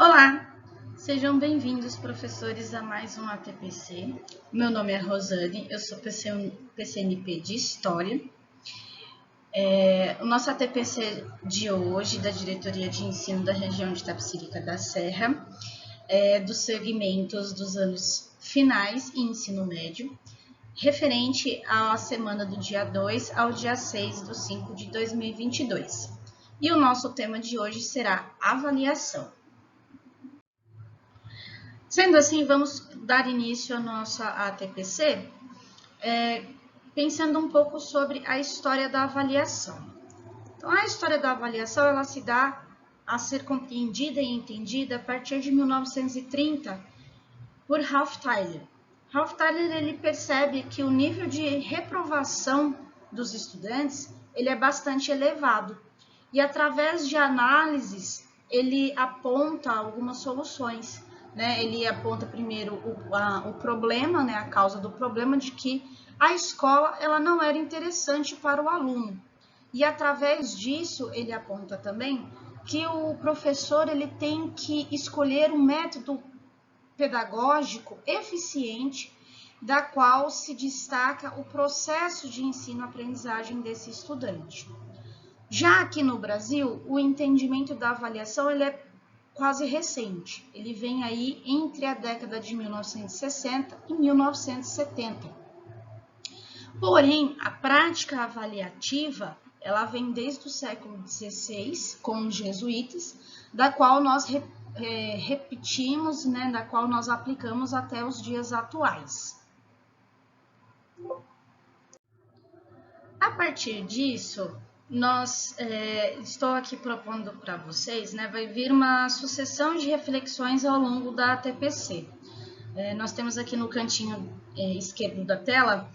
Olá, sejam bem-vindos, professores, a mais um ATPC. Meu nome é Rosane, eu sou PCNP de História. O nosso ATPC de hoje, da Diretoria de Ensino da região de Itapecerica da Serra, é dos segmentos dos anos finais e ensino médio, referente à semana do dia 2 ao dia 6 de 5 de 2022. E o nosso tema de hoje será avaliação. Sendo assim, vamos dar início à nossa ATPC, pensando um pouco sobre a história da avaliação. Então, a história da avaliação, ela se dá a ser compreendida e entendida a partir de 1930 por Ralph Tyler. Ralph Tyler, ele percebe que o nível de reprovação dos estudantes, ele é bastante elevado. E através de análises, ele aponta algumas soluções. Ele aponta primeiro o problema, a causa do problema de que a escola ela não era interessante para o aluno. E através disso, ele aponta também que o professor ele tem que escolher um método pedagógico eficiente, da qual se destaca o processo de ensino-aprendizagem desse estudante. Já aqui no Brasil, o entendimento da avaliação ele é quase recente. Ele vem aí entre a década de 1960 e 1970. Porém, a prática avaliativa, ela vem desde o século XVI, com os jesuítas, da qual nós repetimos, da qual nós aplicamos até os dias atuais. A partir disso, estou aqui propondo para vocês, vai vir uma sucessão de reflexões ao longo da ATPC. Nós temos aqui no cantinho esquerdo da tela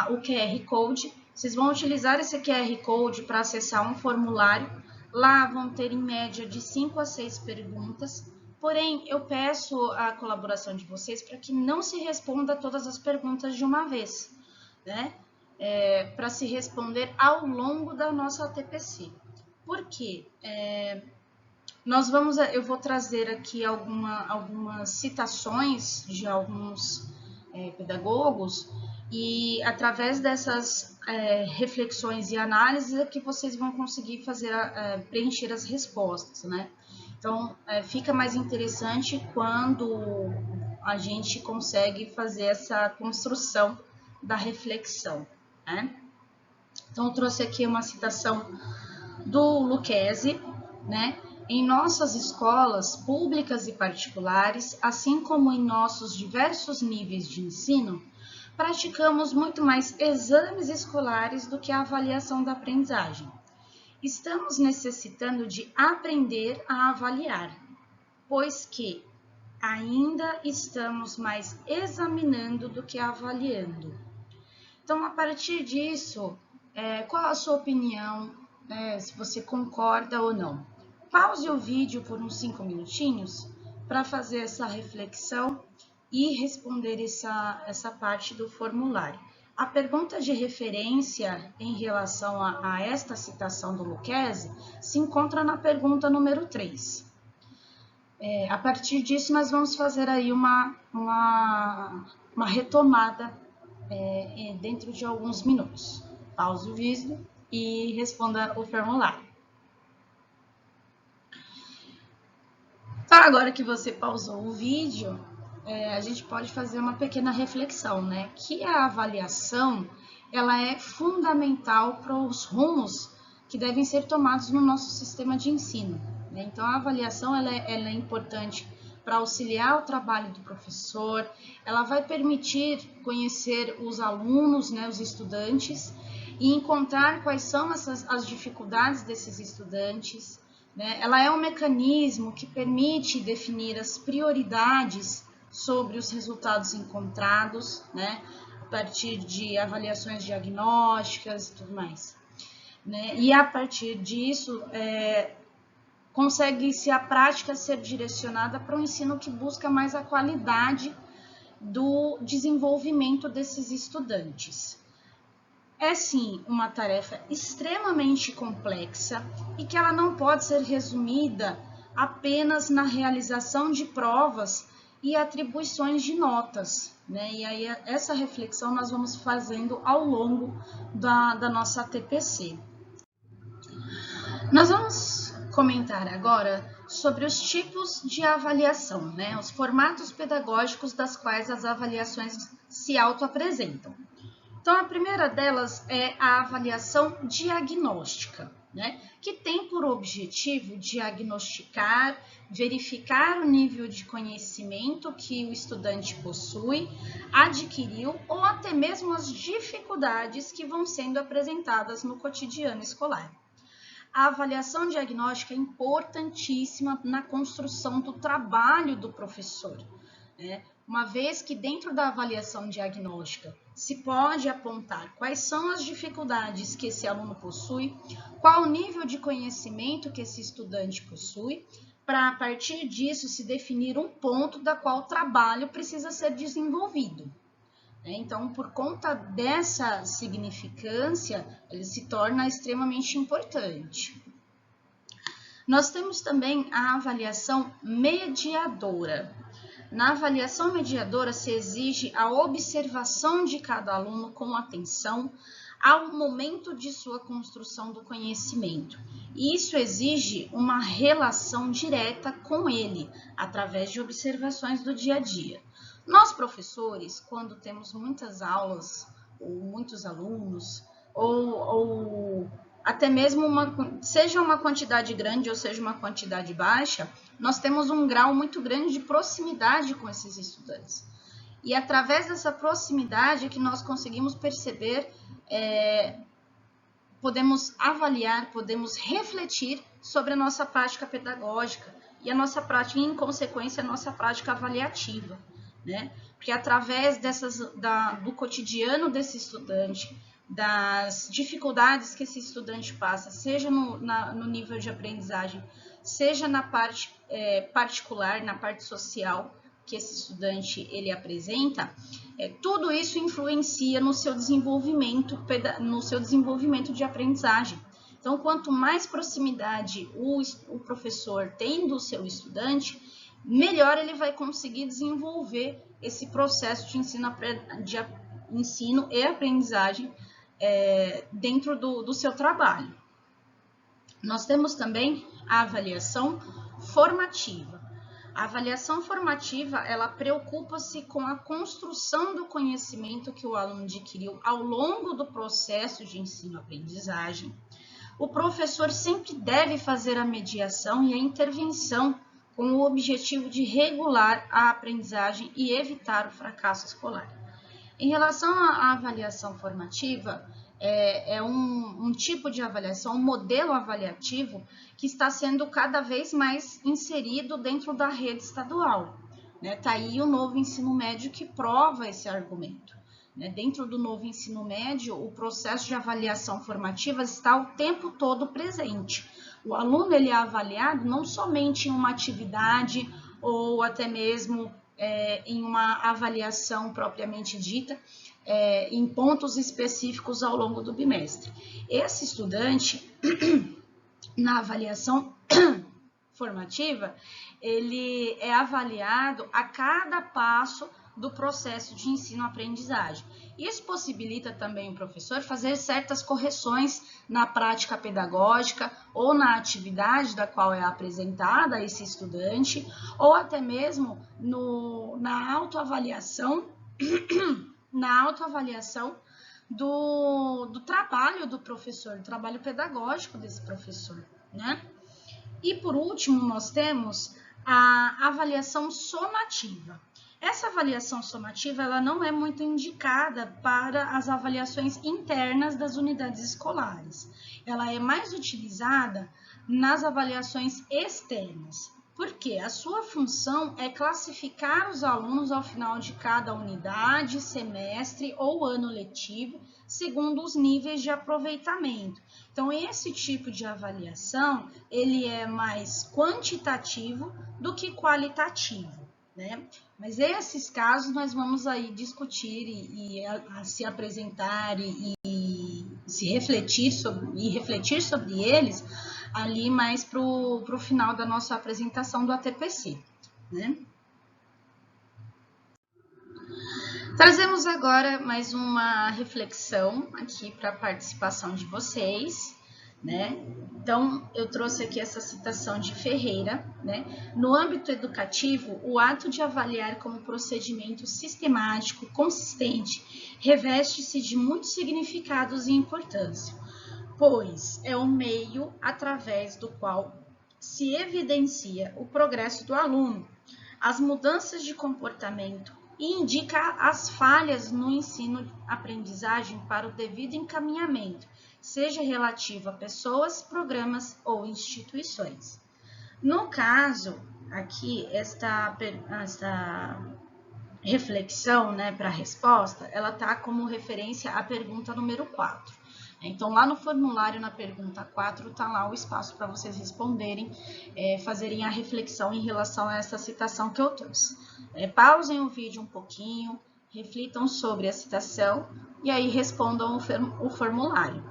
o QR Code. Vocês vão utilizar esse QR Code para acessar um formulário. Lá vão ter em média de 5 a 6 perguntas. Porém, eu peço a colaboração de vocês para que não se responda todas as perguntas de uma vez, para se responder ao longo da nossa ATPC. Por quê? Eu vou trazer aqui algumas citações de alguns pedagogos e através dessas reflexões e análises é que vocês vão conseguir preencher as respostas, Então, fica mais interessante quando a gente consegue fazer essa construção da reflexão. Então, eu trouxe aqui uma citação do Lucchesi, Em nossas escolas públicas e particulares, assim como em nossos diversos níveis de ensino, praticamos muito mais exames escolares do que a avaliação da aprendizagem. Estamos necessitando de aprender a avaliar, pois que ainda estamos mais examinando do que avaliando. Então, a partir disso, qual a sua opinião, se você concorda ou não? Pause o vídeo por uns 5 minutinhos para fazer essa reflexão e responder essa parte do formulário. A pergunta de referência em relação a esta citação do Lucchesi se encontra na pergunta número 3. A partir disso, nós vamos fazer aí uma retomada dentro de alguns minutos. Pause o vídeo e responda o formulário. Então, agora que você pausou o vídeo, a gente pode fazer uma pequena reflexão, Que a avaliação, ela é fundamental para os rumos que devem ser tomados no nosso sistema de ensino, Então, a avaliação, ela é importante para auxiliar o trabalho do professor, ela vai permitir conhecer os alunos, os estudantes, e encontrar quais são as dificuldades desses estudantes, Ela é um mecanismo que permite definir as prioridades sobre os resultados encontrados, a partir de avaliações diagnósticas e tudo mais. E a partir disso, consegue-se a prática ser direcionada para um ensino que busca mais a qualidade do desenvolvimento desses estudantes. É sim uma tarefa extremamente complexa e que ela não pode ser resumida apenas na realização de provas e atribuições de notas, né? E aí essa reflexão nós vamos fazendo ao longo da nossa TPC. Nós vamos comentar agora sobre os tipos de avaliação, né? Os formatos pedagógicos das quais as avaliações se autoapresentam. Então, a primeira delas é a avaliação diagnóstica, né? Que tem por objetivo diagnosticar, verificar o nível de conhecimento que o estudante possui, adquiriu ou até mesmo as dificuldades que vão sendo apresentadas no cotidiano escolar. A avaliação diagnóstica é importantíssima na construção do trabalho do professor, né? Uma vez que dentro da avaliação diagnóstica se pode apontar quais são as dificuldades que esse aluno possui, qual o nível de conhecimento que esse estudante possui, para a partir disso se definir um ponto da qual o trabalho precisa ser desenvolvido. Então, por conta dessa significância, ele se torna extremamente importante. Nós temos também a avaliação mediadora. Na avaliação mediadora se exige a observação de cada aluno com atenção ao momento de sua construção do conhecimento. E isso exige uma relação direta com ele, através de observações do dia a dia. Nós, professores, quando temos muitas aulas, ou muitos alunos, ou até mesmo seja uma quantidade grande ou seja uma quantidade baixa, nós temos um grau muito grande de proximidade com esses estudantes. E através dessa proximidade é que nós conseguimos perceber, podemos avaliar, podemos refletir sobre a nossa prática pedagógica e a nossa prática, em consequência, a nossa prática avaliativa, né? Porque através do cotidiano desse estudante, das dificuldades que esse estudante passa, seja no nível de aprendizagem, seja na parte particular, na parte social que esse estudante ele apresenta, tudo isso influencia no seu desenvolvimento de aprendizagem. Então, quanto mais proximidade o professor tem do seu estudante, melhor ele vai conseguir desenvolver esse processo de ensino e aprendizagem dentro do seu trabalho. Nós temos também a avaliação formativa. A avaliação formativa, ela preocupa-se com a construção do conhecimento que o aluno adquiriu ao longo do processo de ensino-aprendizagem. O professor sempre deve fazer a mediação e a intervenção com o objetivo de regular a aprendizagem e evitar o fracasso escolar. Em relação à avaliação formativa, é um tipo de avaliação, um modelo avaliativo que está sendo cada vez mais inserido dentro da rede estadual. Tá aí o novo ensino médio que prova esse argumento. Dentro do novo ensino médio, o processo de avaliação formativa está o tempo todo presente. O aluno ele é avaliado não somente em uma atividade ou até mesmo em uma avaliação propriamente dita, em pontos específicos ao longo do bimestre. Esse estudante, na avaliação formativa, ele é avaliado a cada passo do processo de ensino-aprendizagem. Isso possibilita também o professor fazer certas correções na prática pedagógica ou na atividade da qual é apresentada a esse estudante, ou até mesmo na autoavaliação do trabalho do professor, do trabalho pedagógico desse professor, né? E por último, nós temos a avaliação somativa. Essa avaliação somativa ela não é muito indicada para as avaliações internas das unidades escolares. Ela é mais utilizada nas avaliações externas. Porque a sua função é classificar os alunos ao final de cada unidade, semestre ou ano letivo, segundo os níveis de aproveitamento. Então, esse tipo de avaliação, ele é mais quantitativo do que qualitativo, né? Mas esses casos nós vamos aí discutir e se apresentar e refletir sobre eles ali mais para o final da nossa apresentação do ATPC, né? Trazemos agora mais uma reflexão aqui para a participação de vocês, né? Então, eu trouxe aqui essa citação de Ferreira, né? No âmbito educativo, o ato de avaliar como procedimento sistemático, consistente, reveste-se de muitos significados e importância, pois é o meio através do qual se evidencia o progresso do aluno, as mudanças de comportamento e indica as falhas no ensino-aprendizagem para o devido encaminhamento, seja relativo a pessoas, programas ou instituições. No caso, aqui, esta reflexão, né, para a resposta, ela está como referência à pergunta número 4. Então, lá no formulário, na pergunta 4, está lá o espaço para vocês responderem, fazerem a reflexão em relação a essa citação que eu trouxe. Pausem o vídeo um pouquinho, reflitam sobre a citação e aí respondam o formulário.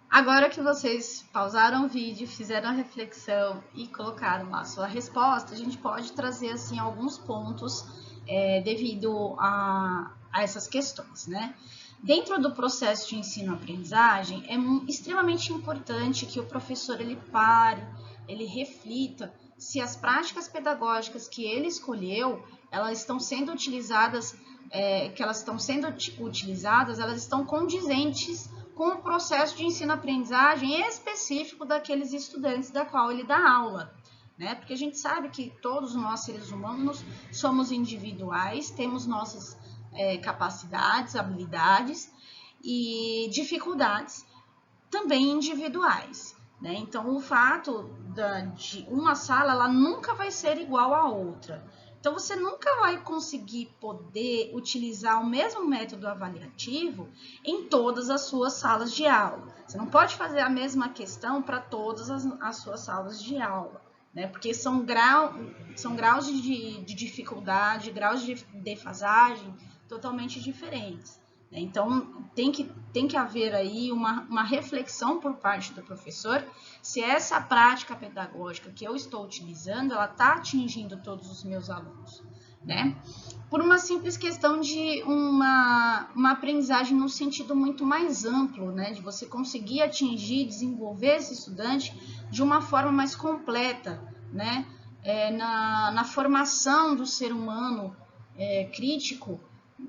Agora que vocês pausaram o vídeo, fizeram a reflexão e colocaram lá a sua resposta, a gente pode trazer assim alguns pontos devido a essas questões, né? Dentro do processo de ensino-aprendizagem, é extremamente importante que o professor ele pare, ele reflita se as práticas pedagógicas que ele escolheu, elas estão sendo utilizadas, elas estão condizentes com o processo de ensino-aprendizagem específico daqueles estudantes da qual ele dá aula, né? Porque a gente sabe que todos nós, seres humanos, somos individuais, temos nossas capacidades, habilidades e dificuldades também individuais, né? Então, o fato de uma sala, ela nunca vai ser igual à outra. Então, você nunca vai conseguir poder utilizar o mesmo método avaliativo em todas as suas salas de aula. Você não pode fazer a mesma questão para todas as suas salas de aula, né? Porque são graus de dificuldade, graus de defasagem totalmente diferentes. Então, tem que haver aí uma reflexão por parte do professor se essa prática pedagógica que eu estou utilizando, ela está atingindo todos os meus alunos, né? Por uma simples questão de uma aprendizagem no sentido muito mais amplo, né? De você conseguir atingir, desenvolver esse estudante de uma forma mais completa, né? Na formação do ser humano crítico,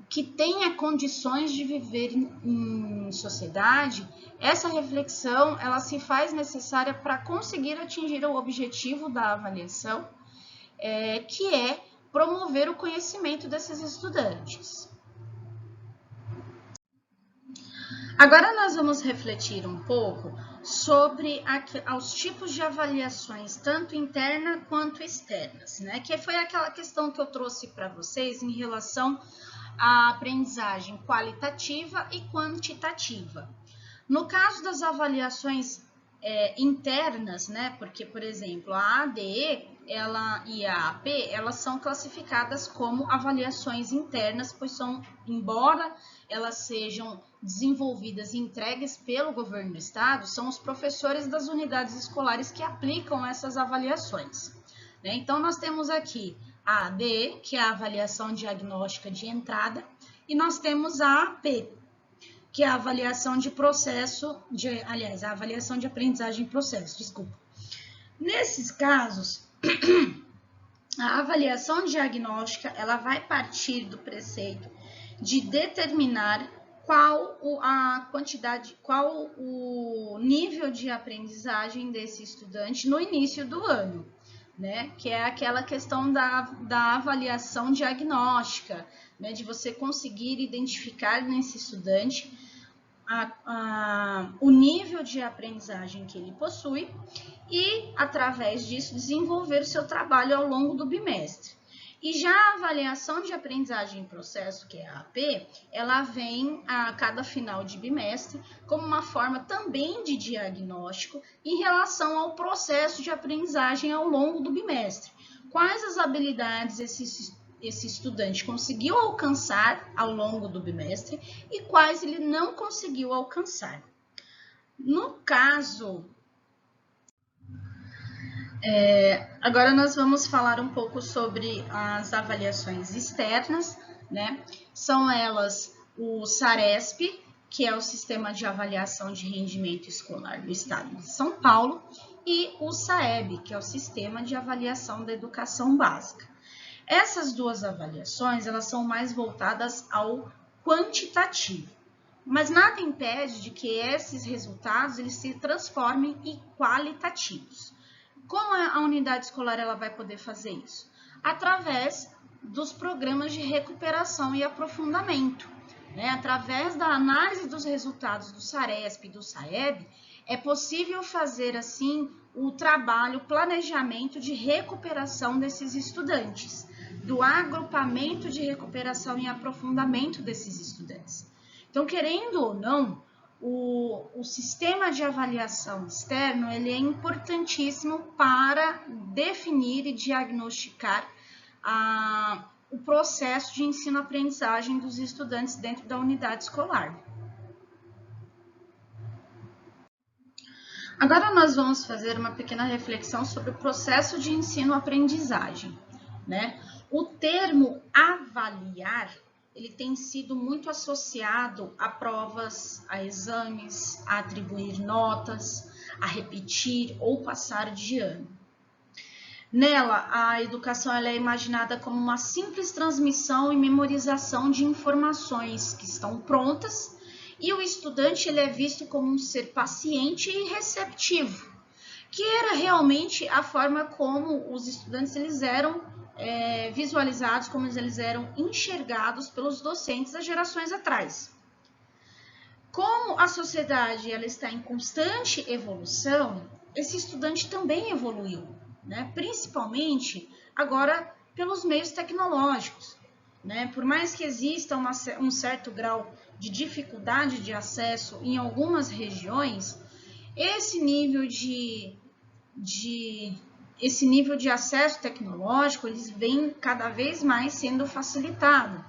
que tenha condições de viver em sociedade, essa reflexão ela se faz necessária para conseguir atingir o objetivo da avaliação, que é promover o conhecimento desses estudantes. Agora nós vamos refletir um pouco sobre os tipos de avaliações, tanto internas quanto externas, né? Que foi aquela questão que eu trouxe para vocês em relação a aprendizagem qualitativa e quantitativa. No caso das avaliações internas, né, porque, por exemplo, a ADE e a AP, elas são classificadas como avaliações internas, pois embora elas sejam desenvolvidas e entregues pelo governo do estado, são os professores das unidades escolares que aplicam essas avaliações, né? Então, nós temos aqui a ADE, que é a avaliação diagnóstica de entrada, e nós temos a AP, que é a avaliação de processo, a avaliação de aprendizagem em processo, desculpa. Nesses casos, a avaliação diagnóstica, ela vai partir do preceito de determinar qual o nível de aprendizagem desse estudante no início do ano, né? Que é aquela questão da avaliação diagnóstica, né? De você conseguir identificar nesse estudante o nível de aprendizagem que ele possui e, através disso, desenvolver o seu trabalho ao longo do bimestre. E já a avaliação de aprendizagem em processo, que é a AP, ela vem a cada final de bimestre como uma forma também de diagnóstico em relação ao processo de aprendizagem ao longo do bimestre. Quais as habilidades esse estudante conseguiu alcançar ao longo do bimestre e quais ele não conseguiu alcançar. No caso, agora nós vamos falar um pouco sobre as avaliações externas, né? São elas o SARESP, que é o Sistema de Avaliação de Rendimento Escolar do Estado de São Paulo, e o SAEB, que é o Sistema de Avaliação da Educação Básica. Essas duas avaliações, elas são mais voltadas ao quantitativo, mas nada impede de que esses resultados eles se transformem em qualitativos. Como a unidade escolar ela vai poder fazer isso? Através dos programas de recuperação e aprofundamento. Através da análise dos resultados do SARESP e do SAEB, é possível fazer assim o trabalho, o planejamento de recuperação desses estudantes, do agrupamento de recuperação e aprofundamento desses estudantes. Então, querendo ou não, o sistema de avaliação externo ele é importantíssimo para definir e diagnosticar o processo de ensino-aprendizagem dos estudantes dentro da unidade escolar. Agora nós vamos fazer uma pequena reflexão sobre o processo de ensino-aprendizagem, né? O termo avaliar, ele tem sido muito associado a provas, a exames, a atribuir notas, a repetir ou passar de ano. Nela, a educação ela é imaginada como uma simples transmissão e memorização de informações que estão prontas e o estudante ele é visto como um ser paciente e receptivo, que era realmente a forma como os estudantes eles eram visualizados, como eles eram enxergados pelos docentes das gerações atrás. Como a sociedade ela está em constante evolução, esse estudante também evoluiu, né? Principalmente agora pelos meios tecnológicos. Né? Por mais que exista um certo grau de dificuldade de acesso em algumas regiões, esse nível de acesso tecnológico eles vem cada vez mais sendo facilitado.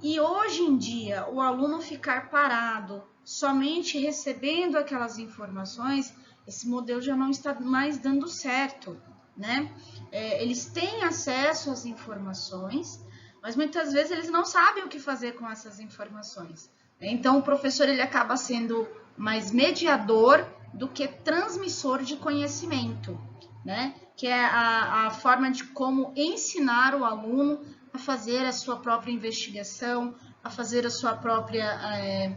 E hoje em dia, o aluno ficar parado, somente recebendo aquelas informações, esse modelo já não está mais dando certo, né? Eles têm acesso às informações, mas muitas vezes eles não sabem o que fazer com essas informações. Então, o professor ele acaba sendo mais mediador do que transmissor de conhecimento, né? Que é a forma de como ensinar o aluno a fazer a sua própria investigação, a fazer a sua própria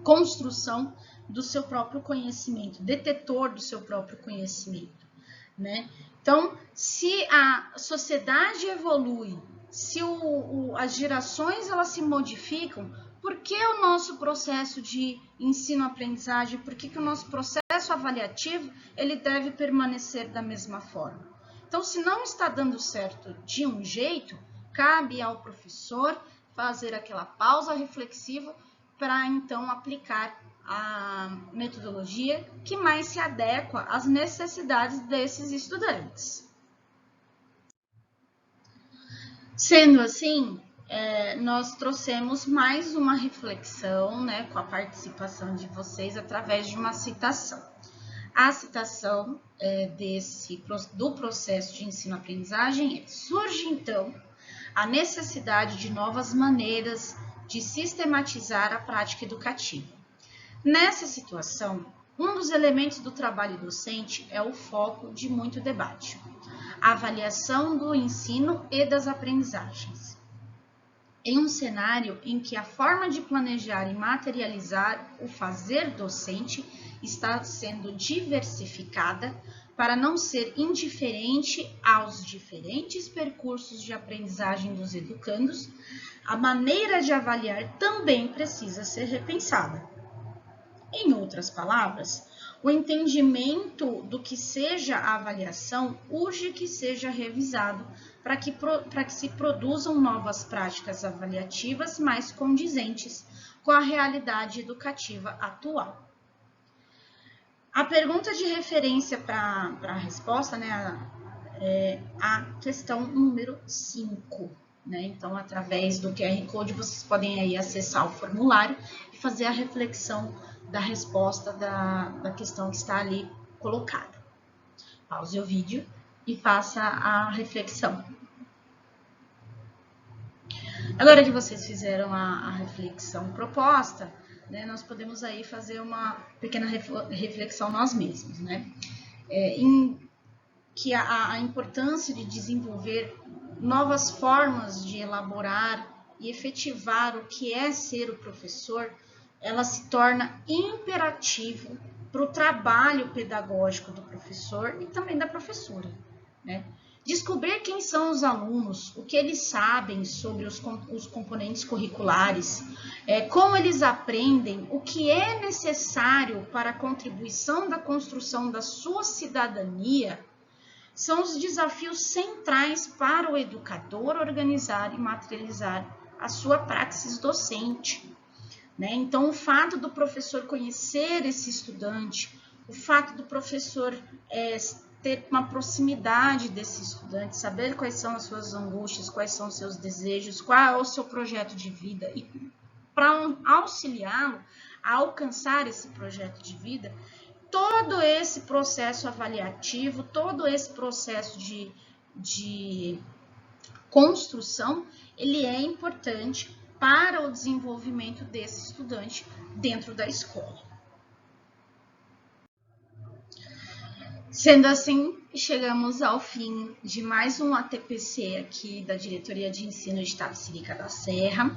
construção do seu próprio conhecimento, detetor do seu próprio conhecimento, né? Então, se a sociedade evolui, se as gerações elas se modificam, por que o nosso processo de ensino-aprendizagem, por que o nosso processo avaliativo ele deve permanecer da mesma forma? Então, se não está dando certo de um jeito, cabe ao professor fazer aquela pausa reflexiva para então aplicar a metodologia que mais se adequa às necessidades desses estudantes. Sendo assim, nós trouxemos mais uma reflexão, né, com a participação de vocês através de uma citação. A citação do processo de ensino-aprendizagem surge então a necessidade de novas maneiras de sistematizar a prática educativa. Nessa situação, um dos elementos do trabalho docente é o foco de muito debate, a avaliação do ensino e das aprendizagens. Em um cenário em que a forma de planejar e materializar o fazer docente está sendo diversificada para não ser indiferente aos diferentes percursos de aprendizagem dos educandos, a maneira de avaliar também precisa ser repensada. Em outras palavras, o entendimento do que seja a avaliação urge que seja revisado para que se produzam novas práticas avaliativas mais condizentes com a realidade educativa atual. A pergunta de referência para a resposta, né, é a questão número 5. Né? Então, através do QR Code, vocês podem aí acessar o formulário e fazer a reflexão da resposta da questão que está ali colocada. Pause o vídeo e faça a reflexão. Agora que vocês fizeram a reflexão proposta, né, nós podemos aí fazer uma pequena reflexão nós mesmos, né? Que a importância de desenvolver novas formas de elaborar e efetivar o que é ser o professor, ela se torna imperativa para o trabalho pedagógico do professor e também da professora, né? Descobrir quem são os alunos, o que eles sabem sobre os componentes curriculares, como eles aprendem, o que é necessário para a contribuição da construção da sua cidadania, são os desafios centrais para o educador organizar e materializar a sua praxis docente, né? Então, o fato do professor conhecer esse estudante, o fato do professor ter uma proximidade desse estudante, saber quais são as suas angústias, quais são os seus desejos, qual é o seu projeto de vida, e para auxiliá-lo a alcançar esse projeto de vida, todo esse processo avaliativo, todo esse processo de construção, ele é importante para o desenvolvimento desse estudante dentro da escola. Sendo assim, chegamos ao fim de mais um ATPC aqui da Diretoria de Ensino de Itapecerica da Serra.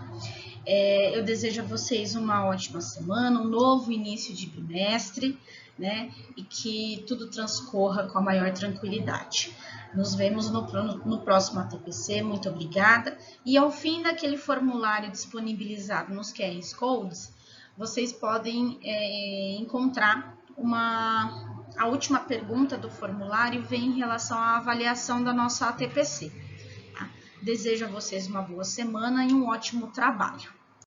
Eu desejo a vocês uma ótima semana, um novo início de bimestre, né? E que tudo transcorra com a maior tranquilidade. Nos vemos no próximo ATPC, muito obrigada. E ao fim daquele formulário disponibilizado nos QR Codes, vocês podem encontrar a última pergunta do formulário vem em relação à avaliação da nossa ATPC. Tá? Desejo a vocês uma boa semana e um ótimo trabalho.